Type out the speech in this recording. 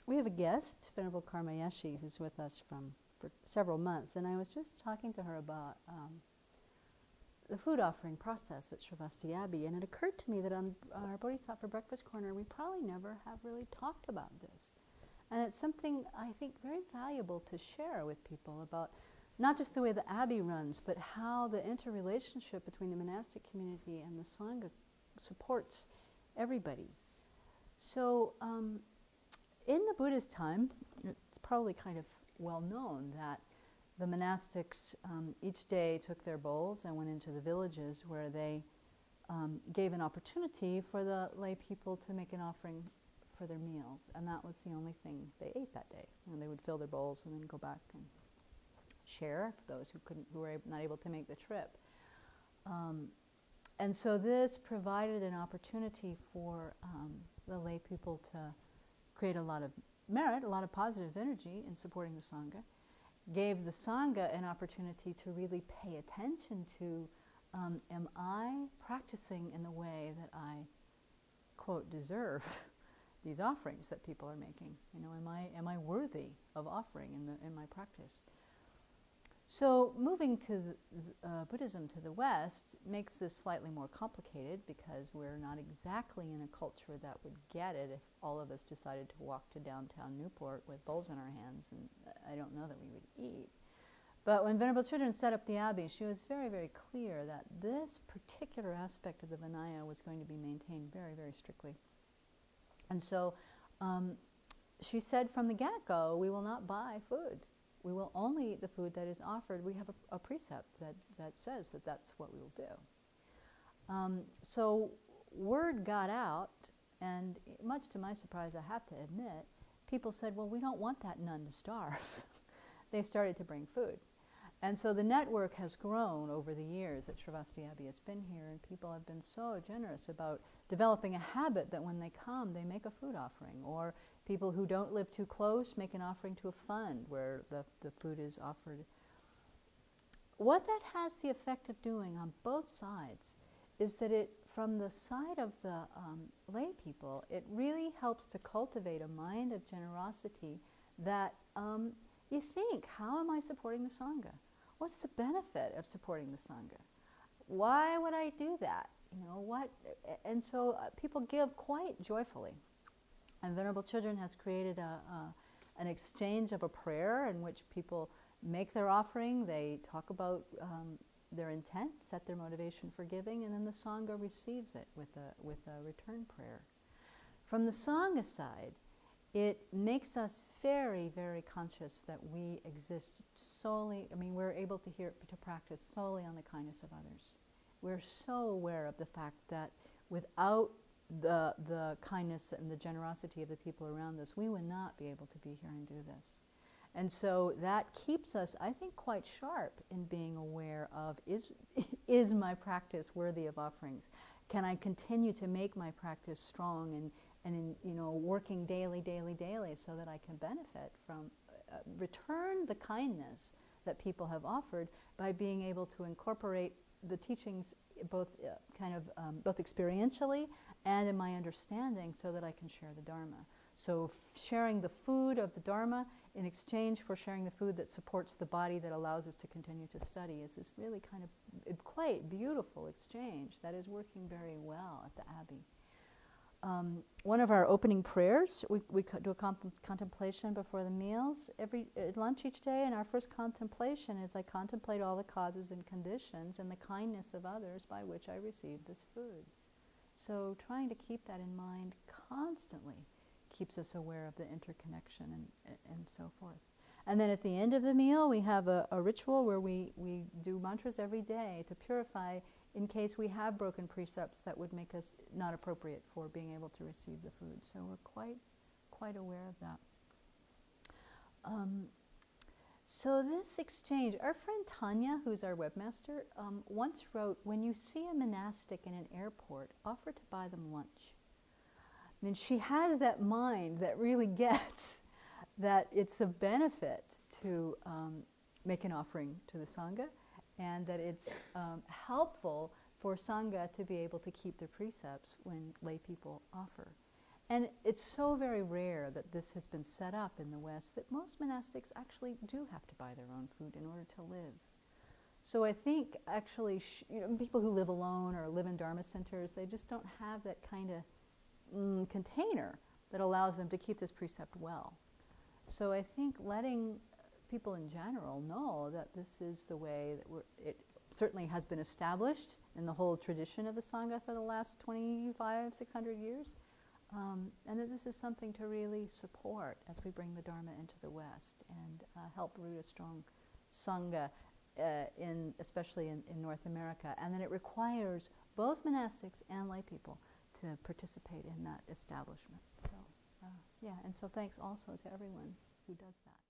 We have a guest, Venerable Karmayeshi, who's with us for several months, and I was just talking to her about the food offering process at Sravasti Abbey, and it occurred to me that on our Bodhisattva Breakfast Corner, we probably never have really talked about this. And it's something I think very valuable to share with people about not just the way the Abbey runs, but how the interrelationship between the monastic community and the Sangha supports everybody. So in the Buddha's time, it's probably kind of well known that the monastics each day took their bowls and went into the villages where they gave an opportunity for the lay people to make an offering for their meals, and that was the only thing they ate that day. And they would fill their bowls and then go back and share for those who were not able to make the trip. And so this provided an opportunity for the lay people to create a lot of merit, a lot of positive energy in supporting the Sangha, gave the Sangha an opportunity to really pay attention to, am I practicing in the way that I, quote, deserve these offerings that people are making? You know, am I worthy of offering in my practice? So moving to Buddhism to the West makes this slightly more complicated, because we're not exactly in a culture that would get it if all of us decided to walk to downtown Newport with bowls in our hands, and I don't know that we would eat. But when Venerable Chödrön set up the Abbey, she was very, very clear that this particular aspect of the Vinaya was going to be maintained very, very strictly. And so she said from the get-go, we will not buy food. We will only eat the food that is offered. We have a precept that says that that's what we will do. So word got out, and much to my surprise, I have to admit, people said, well, we don't want that nun to starve. They started to bring food. And so the network has grown over the years that Sravasti Abbey has been here, and people have been so generous about developing a habit that when they come, they make a food offering. Or people who don't live too close make an offering to a fund where the food is offered. What that has the effect of doing on both sides is that it, from the side of the lay people, it really helps to cultivate a mind of generosity that you think, how am I supporting the Sangha? What's the benefit of supporting the Sangha? Why would I do that? You know, what? And so people give quite joyfully. And Venerable Chödrön has created an exchange of a prayer in which people make their offering, they talk about their intent, set their motivation for giving, and then the Sangha receives it with a return prayer. From the Sangha side, it makes us very, very conscious that we exist solely, we're able to practice solely on the kindness of others. We're so aware of the fact that without the kindness and the generosity of the people around us, we would not be able to be here and do this. And so that keeps us, I think, quite sharp in being aware of, is my practice worthy of offerings? Can I continue to make my practice strong and in, working daily, so that I can benefit from, return the kindness that people have offered by being able to incorporate the teachings both both experientially and in my understanding, so that I can share the Dharma. So sharing the food of the Dharma in exchange for sharing the food that supports the body, that allows us to continue to study, is this really kind of quite beautiful exchange that is working very well at the Abbey. One of our opening prayers, we do a contemplation before the meals at lunch each day, and our first contemplation is, I contemplate all the causes and conditions and the kindness of others by which I receive this food. So trying to keep that in mind constantly keeps us aware of the interconnection and so forth. And then at the end of the meal, we have a ritual where we do mantras every day to purify in case we have broken precepts that would make us not appropriate for being able to receive the food. So we're quite aware of that. So this exchange, our friend Tanya, who's our webmaster, once wrote, when you see a monastic in an airport, offer to buy them lunch. I mean, she has that mind that really gets that it's a benefit to make an offering to the Sangha, and that it's helpful for Sangha to be able to keep their precepts when lay people offer. And it's so very rare that this has been set up in the West that most monastics actually do have to buy their own food in order to live. So I think actually, people who live alone or live in Dharma centers, they just don't have that kind of container that allows them to keep this precept well. So I think letting people in general know that this is the way that it certainly has been established in the whole tradition of the Sangha for the last 600 years, and that this is something to really support as we bring the Dharma into the West and help root a strong Sangha, especially in North America. And then it requires both monastics and lay people to participate in that establishment. So, yeah, and so thanks also to everyone who does that.